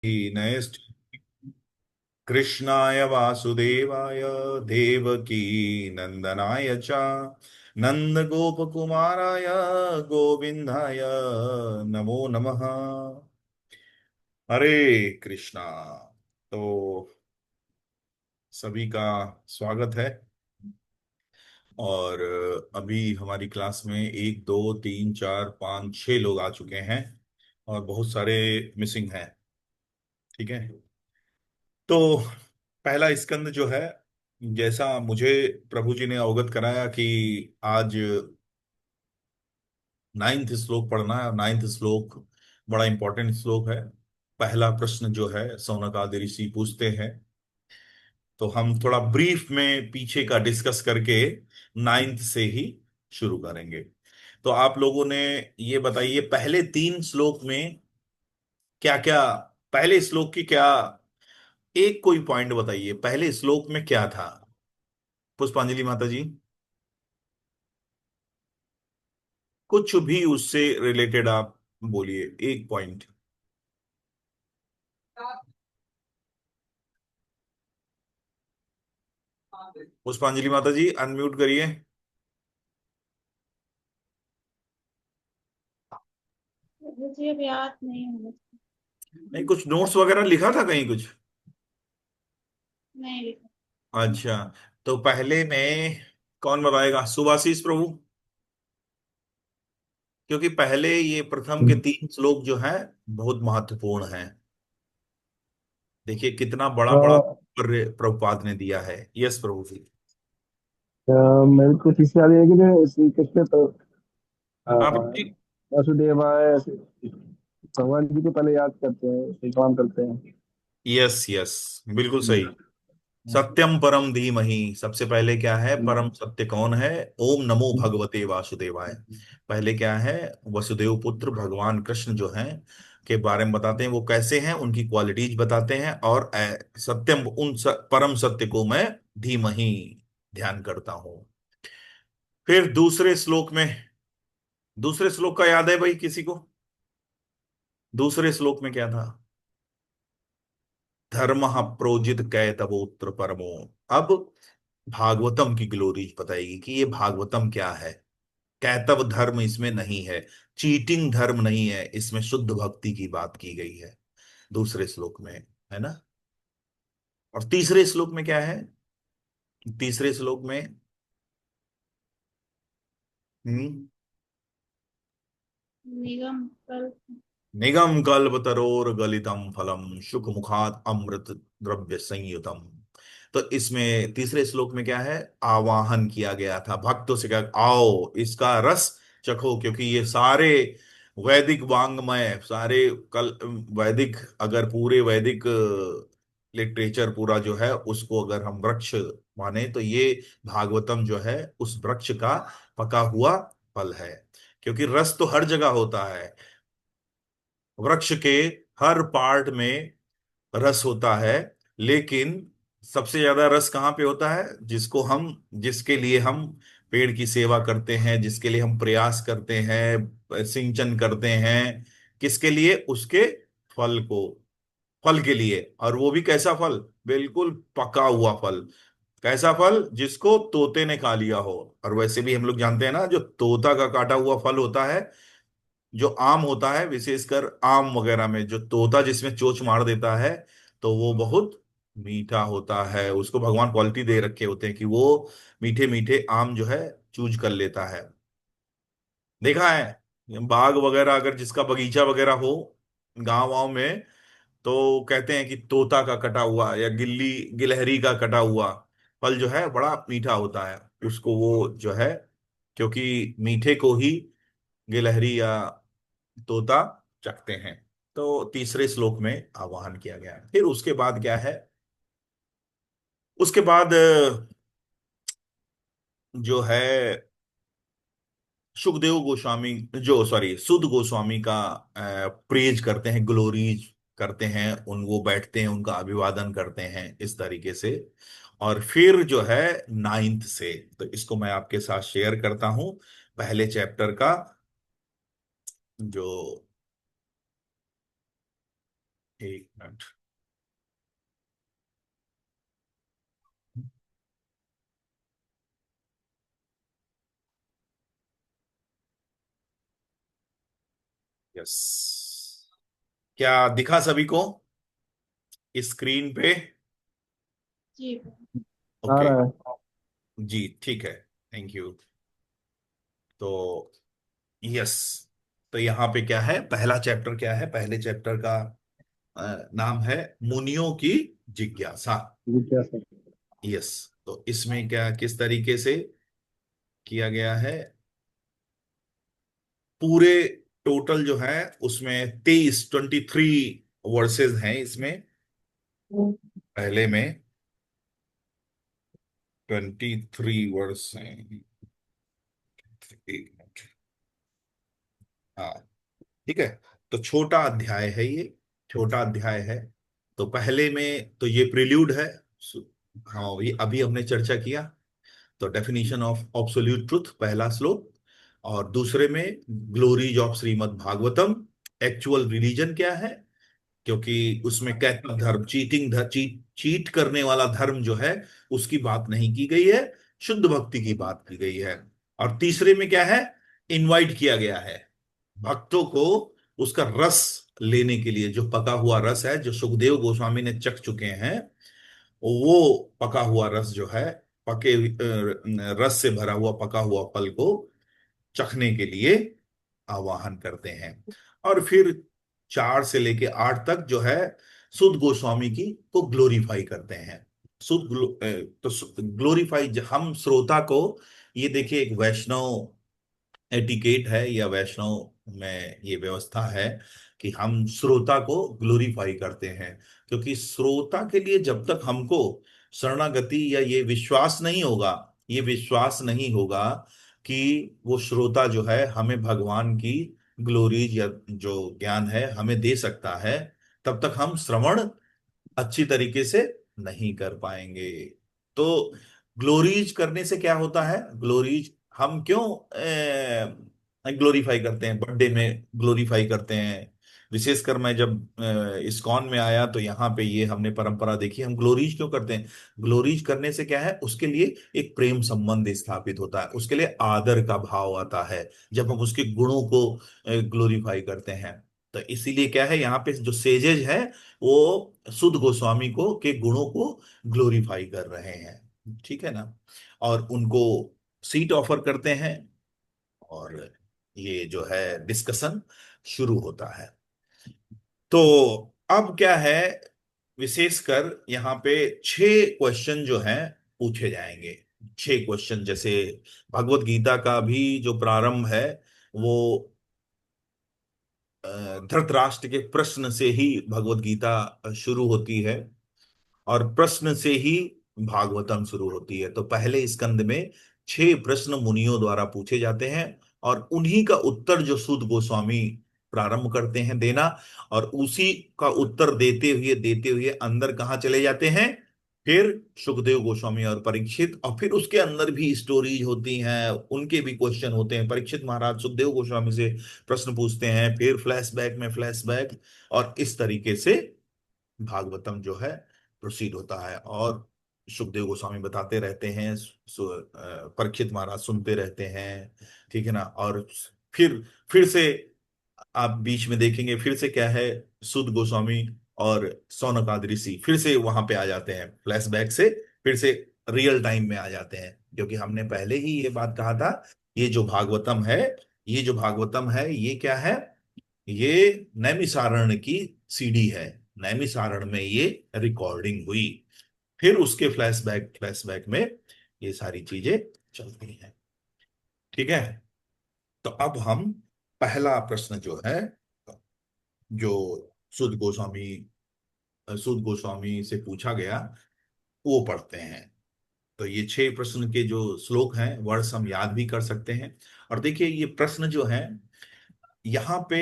Next. कृष्णाय वासुदेवाय देवकी नंदनाय च नंद गोप कुमाराय गोविंदाय नमो नमः। हरे कृष्णा। तो सभी का स्वागत है। और अभी हमारी क्लास में एक दो तीन चार पाँच छह लोग आ चुके हैं और बहुत सारे मिसिंग हैं। ठीक है। तो पहला स्कंद जो है, जैसा मुझे प्रभु जी ने अवगत कराया कि आज नाइन्थ श्लोक पढ़ना है, और नाइन्थ श्लोक बड़ा इंपॉर्टेंट श्लोक है। पहला प्रश्न जो है सौनक आदि ऋषि पूछते हैं, तो हम थोड़ा ब्रीफ में पीछे का डिस्कस करके नाइन्थ से ही शुरू करेंगे। तो आप लोगों ने ये बताइए, पहले तीन श्लोक में क्या क्या, पहले श्लोक की क्या, एक कोई पॉइंट बताइए पहले श्लोक में क्या था। पुष्पांजलि माता जी, कुछ भी उससे रिलेटेड आप बोलिए, एक पॉइंट। पुष्पांजलि माता जी अनम्यूट करिए। मुझे अब याद नहीं है। नहीं, कुछ नोट्स वगैरह लिखा था कहीं कुछ? नहीं। अच्छा, तो पहले में कौन बताएगा? सुभाषिस प्रभु, क्योंकि पहले ये प्रथम के तीन श्लोक जो है बहुत महत्वपूर्ण हैं। देखिए कितना बड़ा बड़ा अ, तात्पर्य प्रभुपाद ने दिया है। यस प्रभु जी। मेरे को ठीक से याद है कि जो श्री कृष्ण तो अ, हाँ प्रभु जी। वासुदेवाय भगवान जी को पहले याद करते हैं, फिर काम करते हैं। यस यस, बिल्कुल हम्म, सही। सत्यम परम धीमहि, सबसे पहले क्या है? परम सत्य कौन है? ओम नमो भगवते वासुदेवाय। पहले क्या है? वसुदेव पुत्र भगवान कृष्ण जो हैं के बारे में बताते हैं, वो कैसे हैं, उनकी क्वालिटीज बताते हैं। और सत्यम परम सत्य को मैं धीमहि ध्यान करता हूं। फिर दूसरे श्लोक में, दूसरे श्लोक का याद है भाई किसी को? दूसरे श्लोक में क्या था? धर्म प्रोजित कैतवोत्र परमो। अब भागवतम की ग्लोरी बताएगी कि ये भागवतम क्या है। कैतव धर्म इसमें नहीं है, चीटिंग धर्म नहीं है, इसमें शुद्ध भक्ति की बात की गई है दूसरे श्लोक में, है ना? और तीसरे श्लोक में क्या है? तीसरे श्लोक में हम्म निगम कल। निगम कल्पतरोर गलितम फलम शुक मुखात अमृत द्रव्य संयुतम। तो इसमें तीसरे श्लोक में क्या है? आवाहन किया गया था भक्तों से, क्या आओ इसका रस चखो, क्योंकि ये सारे वैदिक वांग्मय, सारे कल वैदिक, अगर पूरे वैदिक लिटरेचर पूरा जो है उसको अगर हम वृक्ष माने, तो ये भागवतम जो है उस वृक्ष का पका हुआ फल है। क्योंकि रस तो हर जगह होता है, वृक्ष के हर पार्ट में रस होता है, लेकिन सबसे ज्यादा रस कहाँ पे होता है? जिसके लिए हम पेड़ की सेवा करते हैं, जिसके लिए हम प्रयास करते हैं, सिंचन करते हैं, किसके लिए? उसके फल को, फल के लिए। और वो भी कैसा फल? बिल्कुल पका हुआ फल। कैसा फल? जिसको तोते ने खा लिया हो। और वैसे भी हम लोग जानते हैं ना, जो तोता का काटा हुआ फल होता है, जो आम होता है, विशेषकर आम वगैरह में जो तोता जिसमें चोंच मार देता है, तो वो बहुत मीठा होता है। उसको भगवान क्वालिटी दे रखे होते हैं कि वो मीठे मीठे आम जो है चूज कर लेता है। देखा है बाग वगैरह, अगर जिसका बगीचा वगैरह हो गांव वाँव में, तो कहते हैं कि तोता का कटा हुआ या गिलहरी का कटा हुआ फल जो है बड़ा मीठा होता है। उसको वो जो है, क्योंकि मीठे को ही गिलहरी या तोता चखते हैं। तो तीसरे श्लोक में आह्वान किया गया है। फिर उसके बाद क्या है? उसके बाद जो है सुखदेव गोस्वामी, जो सॉरी सुद गोस्वामी का प्रेज करते हैं, ग्लोरीज करते हैं उन, वो बैठते हैं उनका अभिवादन करते हैं इस तरीके से। और फिर जो है नाइन्थ से, तो इसको मैं आपके साथ शेयर करता हूं। पहले चैप्टर का जो एक मिनट। यस, क्या दिखा सभी को स्क्रीन पे? जी। आ ओके। रहा है। जी ठीक है, थैंक यू। तो यस, तो यहाँ पे क्या है, पहला चैप्टर क्या है, पहले चैप्टर का नाम है मुनियों की जिज्ञासा। ये क्या सर? यस, तो इसमें क्या किस तरीके से किया गया है, पूरे टोटल जो है उसमें 23 वर्सेस हैं इसमें। पहले में 23 वर्स हैं। एक मिनट। हाँ ठीक है, तो छोटा अध्याय है ये, छोटा अध्याय है। तो पहले में तो ये प्रिल्यूड है। हाँ, ये अभी हमने चर्चा किया। तो डेफिनेशन ऑफ ऑब्सोल्यूट ट्रुथ पहला श्लोक, और दूसरे में glories of Shrimad Bhagavatam, actual religion क्या है, क्योंकि उसमें कैथल धर्म, चीटिंग धर्म, चीट करने वाला धर्म जो है उसकी बात नहीं की गई है, शुद्ध भक्ति की बात की गई है। और तीसरे में क्या है, इनवाइट किया गया है भक्तों को उसका रस लेने के लिए, जो पका हुआ रस है जो सुखदेव गोस्वामी ने चख चुके हैं, वो पका हुआ रस जो है, पके रस से भरा हुआ पका हुआ फल को चखने के लिए आवाहन करते हैं। और फिर 4 से लेके 8 तक जो है सुध गोस्वामी की को ग्लोरीफाई करते हैं। तो ग्लोरीफाई हम श्रोता को, ये देखिए एक वैष्णव एटिकेट है या वैष्णव में ये व्यवस्था है कि हम श्रोता को ग्लोरीफाई करते हैं, क्योंकि श्रोता के लिए जब तक हमको शरणागति या ये विश्वास नहीं होगा, ये विश्वास नहीं होगा कि वो श्रोता जो है हमें भगवान की ग्लोरीज या जो ज्ञान है हमें दे सकता है, तब तक हम श्रवण अच्छी तरीके से नहीं कर पाएंगे। तो ग्लोरीज करने से क्या होता है, ग्लोरीज हम क्यों ग्लोरीफाई करते हैं, बर्थडे में ग्लोरीफाई करते हैं। विशेषकर मैं जब इस्कॉन में आया तो यहाँ पे ये हमने परंपरा देखी, हम ग्लोरीज क्यों करते हैं। ग्लोरीज करने से क्या है, उसके लिए एक प्रेम संबंध स्थापित होता है, उसके लिए आदर का भाव आता है जब हम उसके गुणों को ग्लोरीफाई करते हैं। तो इसीलिए क्या है, यहाँ पे जो सेजेज है वो सुध गोस्वामी को के गुणों को ग्लोरीफाई कर रहे हैं, ठीक है ना, और उनको सीट ऑफर करते हैं, और ये जो है डिस्कशन शुरू होता है। तो अब क्या है, विशेषकर यहाँ पे 6 क्वेश्चन जो हैं पूछे जाएंगे। 6 क्वेश्चन, जैसे भगवत गीता का भी जो प्रारंभ है वो धृतराष्ट्र के प्रश्न से ही भगवत गीता शुरू होती है, और प्रश्न से ही भागवतम शुरू होती है। तो पहले स्कंद में 6 प्रश्न मुनियों द्वारा पूछे जाते हैं, और उन्हीं का उत्तर जो सूत गोस्वामी प्रारंभ करते हैं देना, और उसी का उत्तर देते हुए अंदर कहाँ चले जाते हैं, फिर सुखदेव गोस्वामी और परीक्षित, और फिर उसके अंदर भी स्टोरीज होती हैं, उनके भी क्वेश्चन होते हैं। परीक्षित महाराज सुखदेव गोस्वामी से प्रश्न पूछते हैं, फिर फ्लैशबैक में फ्लैशबैक, और इस तरीके से भागवतम जो है प्रोसीड होता है। और सुखदेव गोस्वामी बताते रहते हैं, परीक्षित महाराज सुनते रहते हैं, ठीक है ना। और फिर से आप बीच में देखेंगे, फिर से क्या है, सुद गोस्वामी और सौनकादि ऋषि फिर से वहां पे आ जाते हैं, फ्लैशबैक से फिर से रियल टाइम में आ जाते हैं, क्योंकि हमने पहले ही ये बात कहा था, ये जो भागवतम है, ये जो भागवतम है ये क्या है, ये नैमिषारण्य की सीडी है, नैमिषारण्य में ये रिकॉर्डिंग हुई, फिर उसके फ्लैशबैक फ्लैशबैक में ये सारी चीजें चलती हैं, ठीक है। तो अब हम पहला प्रश्न जो है, जो सुद गोस्वामी सुद गोस्वामी से पूछा गया, वो पढ़ते हैं। तो ये 6 प्रश्न के जो श्लोक हैं वर्ड्स हम याद भी कर सकते हैं। और देखिए ये प्रश्न जो है, यहाँ पे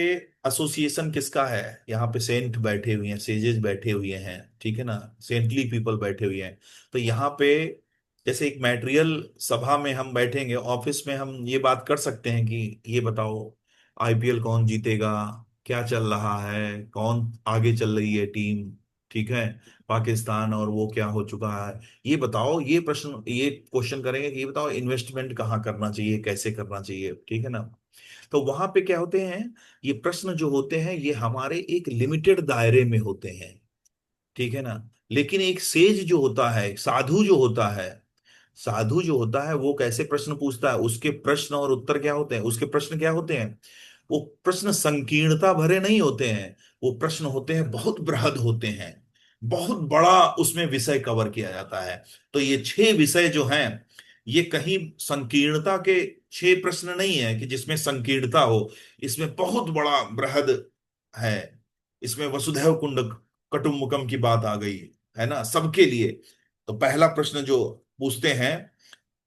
एसोसिएशन किसका है, यहाँ पे सेंट बैठे हुए हैं, सेजेस बैठे हुए हैं, ठीक है ना, सेंटली पीपल बैठे हुए हैं। तो यहाँ पे जैसे एक मैटेरियल सभा में हम बैठेंगे, ऑफिस में हम ये बात कर सकते हैं कि ये बताओ आईपीएल कौन जीतेगा, क्या चल रहा है, कौन आगे चल रही है टीम, ठीक है, पाकिस्तान और वो क्या हो चुका है, ये बताओ। ये प्रश्न, ये क्वेश्चन करेंगे कि ये बताओ इन्वेस्टमेंट कहाँ करना चाहिए, कैसे करना चाहिए, ठीक है ना। तो वहां पे क्या होते हैं, ये प्रश्न जो होते हैं ये हमारे एक लिमिटेड दायरे में होते हैं, ठीक है ना। लेकिन एक सेज जो होता है, एक साधु जो होता है, साधु जो होता है वो कैसे प्रश्न पूछता है, उसके प्रश्न और उत्तर क्या होते हैं, उसके प्रश्न क्या होते हैं, वो प्रश्न संकीर्णता भरे नहीं होते हैं, वो प्रश्न होते हैं बहुत बृहद होते हैं, बहुत बड़ा उसमें विषय कवर किया जाता है। तो ये 6 विषय जो हैं, ये कहीं संकीर्णता के 6 प्रश्न नहीं है कि जिसमें संकीर्णता हो, इसमें बहुत बड़ा बृहद है। इसमें वसुधैव कुंड कुटुंबकम की बात आ गई, है ना, सबके लिए। तो पहला प्रश्न जो पूछते हैं,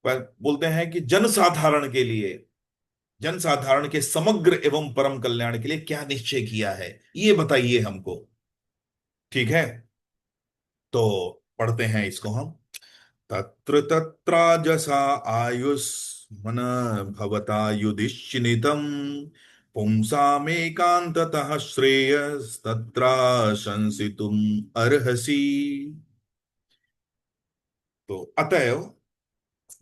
बोलते हैं कि जनसाधारण के लिए, जनसाधारण के समग्र एवं परम कल्याण के लिए क्या निश्चय किया है, ये बताइए हमको, ठीक है। तो पढ़ते हैं इसको हम। तत्र तत्राजसा आयुष्मन भवता युधिष्ठिनितम् पुंसामेकान्ततः श्रेयस्तत्राशंसितुम् अर्हसि। तो अतएव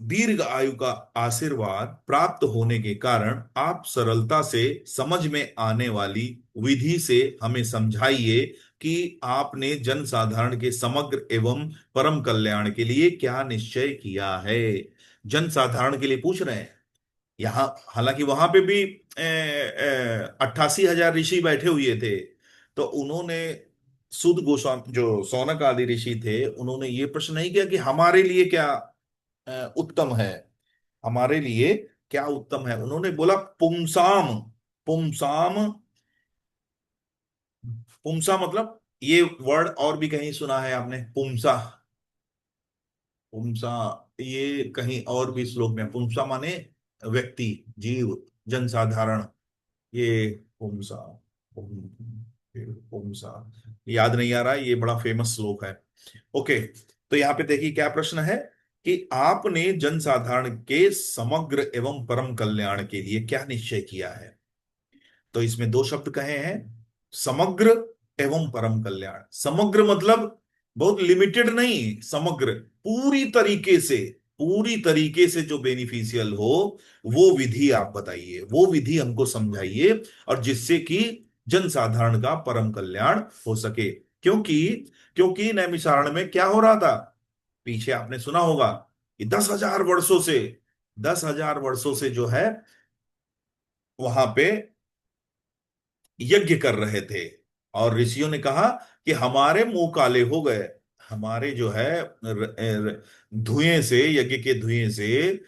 दीर्घ आयु का आशीर्वाद प्राप्त होने के कारण आप सरलता से समझ में आने वाली विधि से हमें समझाइए कि आपने जनसाधारण के समग्र एवं परम कल्याण के लिए क्या निश्चय किया है। जनसाधारण के लिए पूछ रहे हैं यहाँ, हालांकि वहां पे भी 88,000 ऋषि बैठे हुए थे। तो उन्होंने, सुद गोस्वामी जो सौनक आदि ऋषि थे, उन्होंने ये प्रश्न नहीं किया कि हमारे लिए क्या उत्तम है, हमारे लिए क्या उत्तम है। उन्होंने बोला पुमसाम, पुमसाम, पुमसा मतलब, ये वर्ड और भी कहीं सुना है आपने, पुमसा, पुमसा, ये कहीं और भी श्लोक में पुमसा माने व्यक्ति, जीव, जनसाधारण, ये पुमसा, पुमसा, याद नहीं आ रहा है, ये बड़ा फेमस श्लोक है। ओके, तो यहाँ पे देखिए क्या प्रश्न है कि आपने जनसाधारण के समग्र एवं परम कल्याण के लिए क्या निश्चय किया है। तो इसमें 2 शब्द कहे हैं, समग्र एवं परम कल्याण। समग्र मतलब बहुत लिमिटेड नहीं, समग्र, पूरी तरीके से, पूरी तरीके से जो बेनिफिशियल हो, वो विधि आप बताइए, वो विधि हमको समझाइए, और जिससे कि जनसाधारण का परम कल्याण हो सके। क्योंकि क्योंकि नैमिषारण्य में क्या हो रहा था, पीछे आपने सुना होगा कि 10,000 वर्षों से, 10,000 वर्षों से जो है वहां पे यज्ञ कर रहे थे, और ऋषियों ने कहा कि हमारे मुंह काले हो गए, हमारे जो है धुएं से, यज्ञ के धुएं से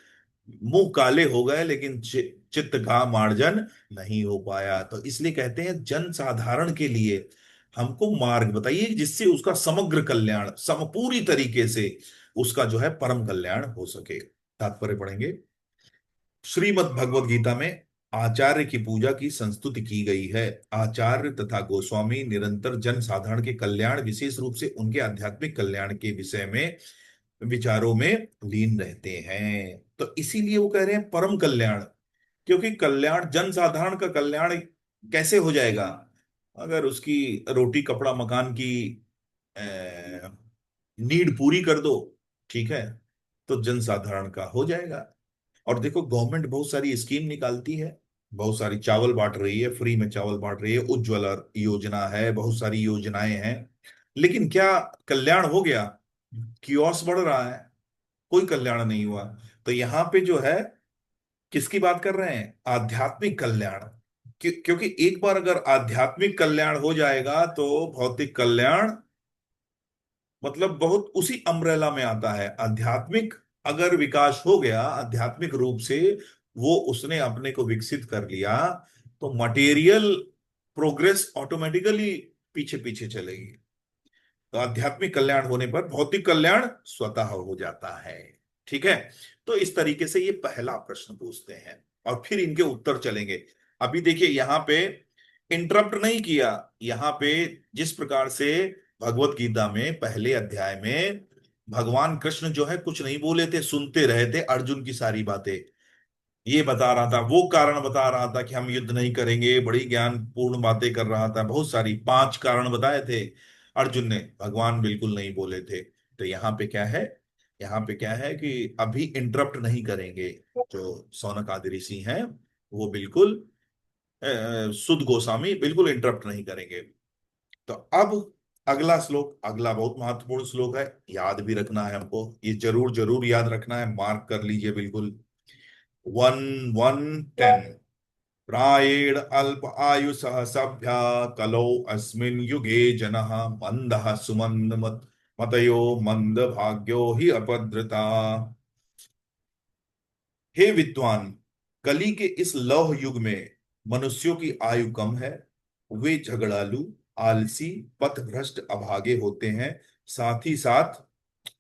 मुंह काले हो गए, लेकिन चित्त का मार्जन नहीं हो पाया। तो इसलिए कहते हैं जनसाधारण के लिए हमको मार्ग बताइए जिससे उसका समग्र कल्याण, पूरी तरीके से उसका जो है परम कल्याण हो सके। तात्पर्य पढ़ेंगे। श्रीमद् भगवद गीता में आचार्य की पूजा की संस्तुति की गई है। आचार्य तथा गोस्वामी निरंतर जन साधारण के कल्याण, विशेष रूप से उनके आध्यात्मिक कल्याण के विषय में विचारों में लीन रहते हैं। तो इसीलिए वो कह रहे हैं परम कल्याण, क्योंकि कल्याण, जन साधारण का कल्याण कैसे हो जाएगा, अगर उसकी रोटी कपड़ा मकान की नीड पूरी कर दो, ठीक है, तो जन साधारण का हो जाएगा। और देखो गवर्नमेंट बहुत सारी स्कीम निकालती है, बहुत सारी चावल बांट रही है, फ्री में चावल बांट रही है, उज्ज्वला योजना है, बहुत सारी योजनाएं हैं, लेकिन क्या कल्याण हो गया? कियोस्क बढ़ रहा है, कोई कल्याण नहीं हुआ। तो यहाँ पे जो है किसकी बात कर रहे हैं, आध्यात्मिक कल्याण। क्योंकि एक बार अगर आध्यात्मिक कल्याण हो जाएगा तो भौतिक कल्याण मतलब बहुत उसी अम्ब्रेला में आता है। आध्यात्मिक अगर विकास हो गया, आध्यात्मिक रूप से वो उसने अपने को विकसित कर लिया, तो मटेरियल प्रोग्रेस ऑटोमेटिकली पीछे पीछे चलेगी। तो आध्यात्मिक कल्याण होने पर भौतिक कल्याण स्वतः हो जाता है, ठीक है। तो इस तरीके से ये पहला प्रश्न पूछते हैं, और फिर इनके उत्तर चलेंगे। अभी देखिए यहाँ पे इंटरप्ट नहीं किया, यहाँ पे जिस प्रकार से भगवत गीता में पहले अध्याय में भगवान कृष्ण जो है कुछ नहीं बोले थे, सुनते रहे थे अर्जुन की सारी बातें। ये बता रहा था, वो कारण बता रहा था कि हम युद्ध नहीं करेंगे, बड़ी ज्ञानपूर्ण बातें कर रहा था, बहुत सारी 5 कारण बताए थे अर्जुन ने, भगवान बिल्कुल नहीं बोले थे। तो यहाँ पे क्या है, यहाँ पे क्या है कि अभी इंटरप्ट नहीं करेंगे। जो सौनक आदि ऋषि हैं वो बिल्कुल, सुद गोस्वामी बिल्कुल इंटरप्ट नहीं करेंगे। तो अब अगला श्लोक, अगला बहुत महत्वपूर्ण श्लोक है, याद भी रखना है हमको, ये जरूर जरूर याद रखना है, मार्क कर लीजिए बिल्कुल। 1110। प्रायेण अल्प आयुषः सभ्या कलौ अस्मिन् युगे जनः मंदः सुमंद मतयो मंद भाग्यो ही अपद्रता। हे विद्वान, कली के इस लौह युग में मनुष्यों की आयु कम है, वे झगड़ालू, आलसी, पथभ्रष्ट, अभागे होते हैं, साथ ही साथ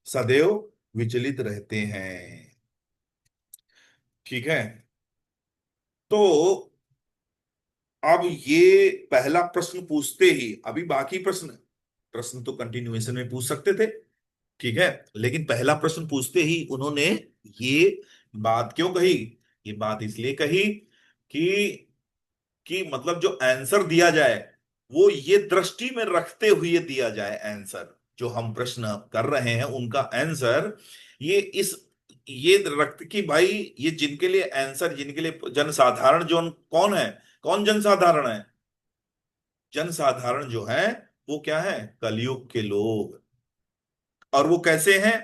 सदैव विचलित रहते हैं। ठीक है। तो अब ये पहला प्रश्न पूछते ही, अभी बाकी प्रश्न, प्रश्न तो कंटिन्यूएशन में पूछ सकते थे, ठीक है, लेकिन पहला प्रश्न पूछते ही उन्होंने ये बात क्यों कही? ये बात इसलिए कही कि मतलब जो आंसर दिया जाए वो ये दृष्टि में रखते हुए दिया जाए आंसर, जो हम प्रश्न कर रहे हैं उनका आंसर ये इस, ये रक्त की भाई, ये जिनके लिए आंसर, जिनके लिए जनसाधारण, जो कौन है, कौन जनसाधारण है? जनसाधारण जो है वो क्या है? कलयुग के लोग। और वो कैसे हैं?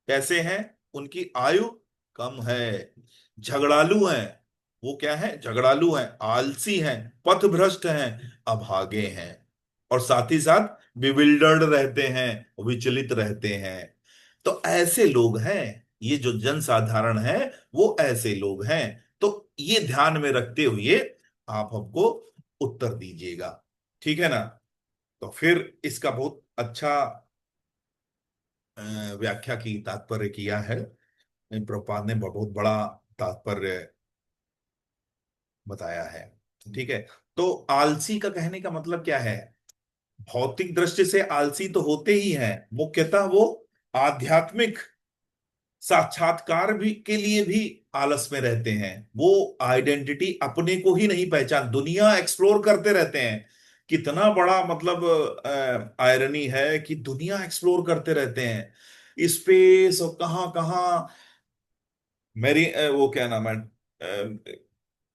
कैसे हैं? उनकी आयु कम है, झगड़ालू हैं। वो क्या है? झगड़ालू हैं, आलसी हैं, पथभ्रष्ट हैं, अभागे हैं, और साथ ही साथ बिविल्डर्ड रहते हैं, विचलित रहते हैं। तो ऐसे लोग हैं, ये जो जनसाधारण है वो ऐसे लोग हैं। तो ये ध्यान में रखते हुए आप हमको उत्तर दीजिएगा, ठीक है ना? तो फिर इसका बहुत अच्छा व्याख्या की, तात्पर्य किया है प्रभुपाद ने, बहुत बड़ा तात्पर्य बताया है। ठीक है। तो आलसी का कहने का मतलब क्या है? भौतिक दृष्टि से आलसी तो होते ही हैं, मुख्यतः वो आध्यात्मिक साक्षात्कार भी के लिए भी आलस में रहते हैं। वो आइडेंटिटी अपने को ही नहीं पहचान, दुनिया एक्सप्लोर करते रहते हैं। कितना बड़ा मतलब आयरनी है कि दुनिया एक्सप्लोर करते रहते हैं, स्पेस और कहाँ कहाँ। मेरी वो क्या नाम है,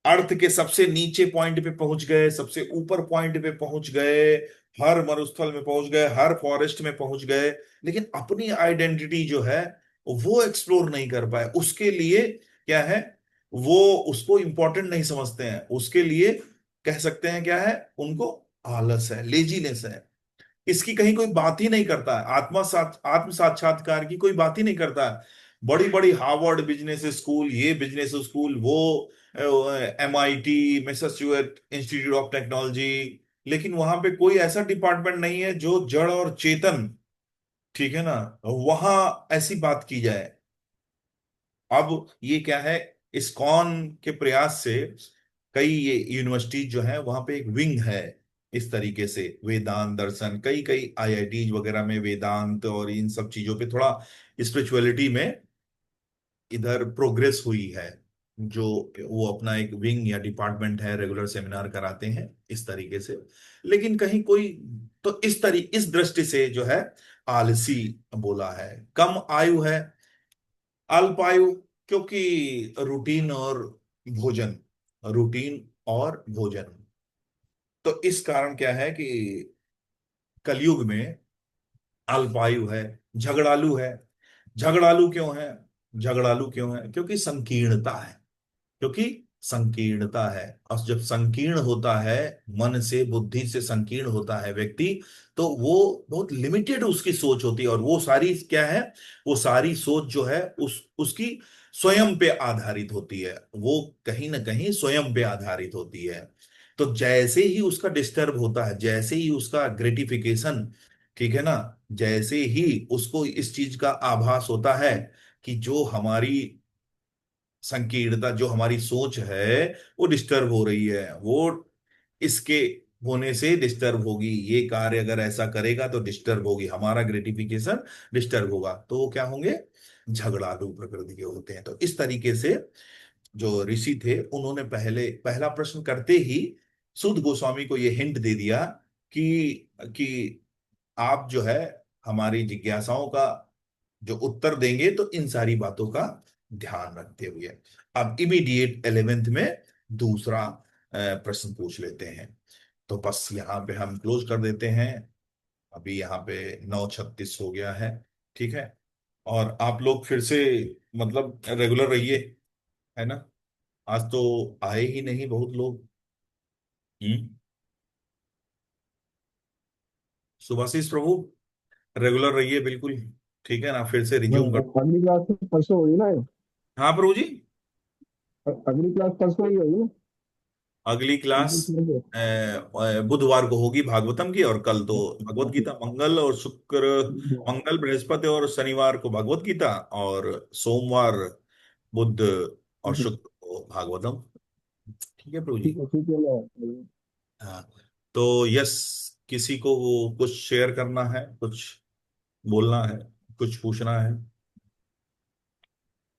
अर्थ के सबसे नीचे पॉइंट पे पहुंच गए, सबसे ऊपर पॉइंट पे पहुंच गए, हर मरुस्थल में पहुंच गए, हर फॉरेस्ट में पहुंच गए, लेकिन अपनी आइडेंटिटी जो है वो एक्सप्लोर नहीं कर पाए। उसके लिए क्या है, वो उसको इंपॉर्टेंट नहीं समझते हैं, उसके लिए कह सकते हैं क्या है, उनको आलस है, लेजीनेस है। इसकी कहीं कोई बात ही नहीं करता है, आत्म साक्षात्कार की कोई बात ही नहीं करता है। बड़ी बड़ी हार्वर्ड बिजनेस स्कूल, ये बिजनेस स्कूल, वो MIT, Massachusetts institute of technology, लेकिन वहां पे कोई ऐसा डिपार्टमेंट नहीं है जो जड़ और चेतन, ठीक है ना, वहां ऐसी बात की जाए। अब ये क्या है, इस्कॉन के प्रयास से कई ये यूनिवर्सिटी जो है वहां पे एक विंग है, इस तरीके से वेदांत दर्शन, कई कई IIT वगैरह में वेदांत और इन सब चीजों पे थोड़ा स्पिरिचुअलिटी में इधर प्रोग्रेस हुई है। जो वो अपना एक विंग या डिपार्टमेंट है, रेगुलर सेमिनार कराते हैं इस तरीके से। लेकिन कहीं कोई, तो इस दृष्टि से जो है आलसी बोला है, कम आयु है, अल्पायु, क्योंकि रूटीन और भोजन, रूटीन और भोजन। तो इस कारण क्या है कि कलयुग में अल्पायु है, झगड़ालू है। झगड़ालू क्यों है? झगड़ालू क्यों है? क्योंकि संकीर्णता है, क्योंकि संकीर्णता है। और जब संकीर्ण होता है, मन से बुद्धि से संकीर्ण होता है व्यक्ति, तो वो बहुत लिमिटेड उसकी सोच होती है, और वो सारी क्या है, वो सारी सोच जो है उसकी स्वयं पे आधारित होती है, वो कहीं ना कहीं स्वयं पे आधारित होती है। तो जैसे ही उसका डिस्टर्ब होता है, जैसे ही उसका ग्रेटिफिकेशन, ठीक है ना, जैसे ही उसको इस चीज का आभास होता है कि जो हमारी संकीर्णता, जो हमारी सोच है वो डिस्टर्ब हो रही है, वो इसके होने से डिस्टर्ब होगी, ये कार्य अगर ऐसा करेगा तो डिस्टर्ब होगी, हमारा ग्रेटिफिकेशन डिस्टर्ब होगा, तो वो क्या होंगे? झगड़ालू प्रकृति के होते हैं। तो इस तरीके से जो ऋषि थे उन्होंने पहले पहला प्रश्न करते ही सुद गोस्वामी को ये हिंट दे दिया कि आप जो है हमारी जिज्ञासाओं का जो उत्तर देंगे तो इन सारी बातों का ध्यान रखते हुए। अब इमीडिएट 11th में दूसरा प्रश्न पूछ लेते हैं। तो बस यहाँ पे हम क्लोज कर देते हैं। अभी यहाँ पे 9:36 हो गया है। ठीक है। और आप लोग फिर से मतलब रेगुलर रहिए, है ना। आज तो आए ही नहीं बहुत लोग। हम्म। सुभाषिस प्रभु, रेगुलर रहिए बिल्कुल। ठीक है ना, फिर से हाँ, रिज्यूम कर। अगली क्लास तो परसों होगी ना। हाँ प्रभु जी। अगली क्लास परसों ही होगी ना। अगली उस क्लास दिन छोड़ दो। बुधवार को होगी भागवतम की, और कल तो भगवत गीता। मंगल और शुक्र, मंगल बृहस्पति और शनिवार को भगवत गीता, और सोमवार बुध और शुक्र को भागवतम। ठीक है प्रभु जी। ठीक है मैं। हाँ। तो यस, किसी को वो कुछ शेयर करना है, कुछ बोलना है, कुछ पूछना है?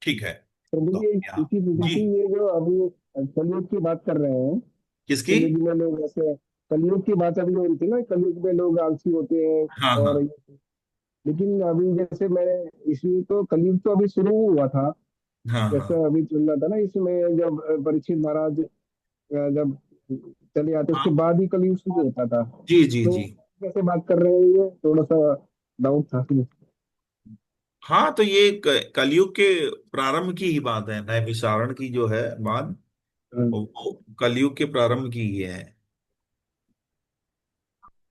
ठीक है। प्रभु तो जी यहाँ इसी जी, इसी ये जो अभी कलयुग की बात कर रहे हैं। किसकी? कलयुग में लोग ऐसे, कलयुग की बात अभी हो रही थी ना, कलयुग में लोग आलसी होते हैं। हाँ हाँ और लेकिन अभी जैसे मैंने इसी तो कलयुग तो अभी शुरू हुआ था। हाँ हाँ। जैसे अभी चल रहा था ना इसमें, जब परीक्षित महाराज जब चले आते उसके हाँ बाद ही कलयुग शुरू होता था। जी जी तो जी। कैसे बात कर रहे हैं, ये थोड़ा सा डाउट था। हाँ, तो ये कलयुग के प्रारंभ की ही बात है, नए विचारण की जो है बात, हम्म, वो कलयुग के प्रारंभ की ही है।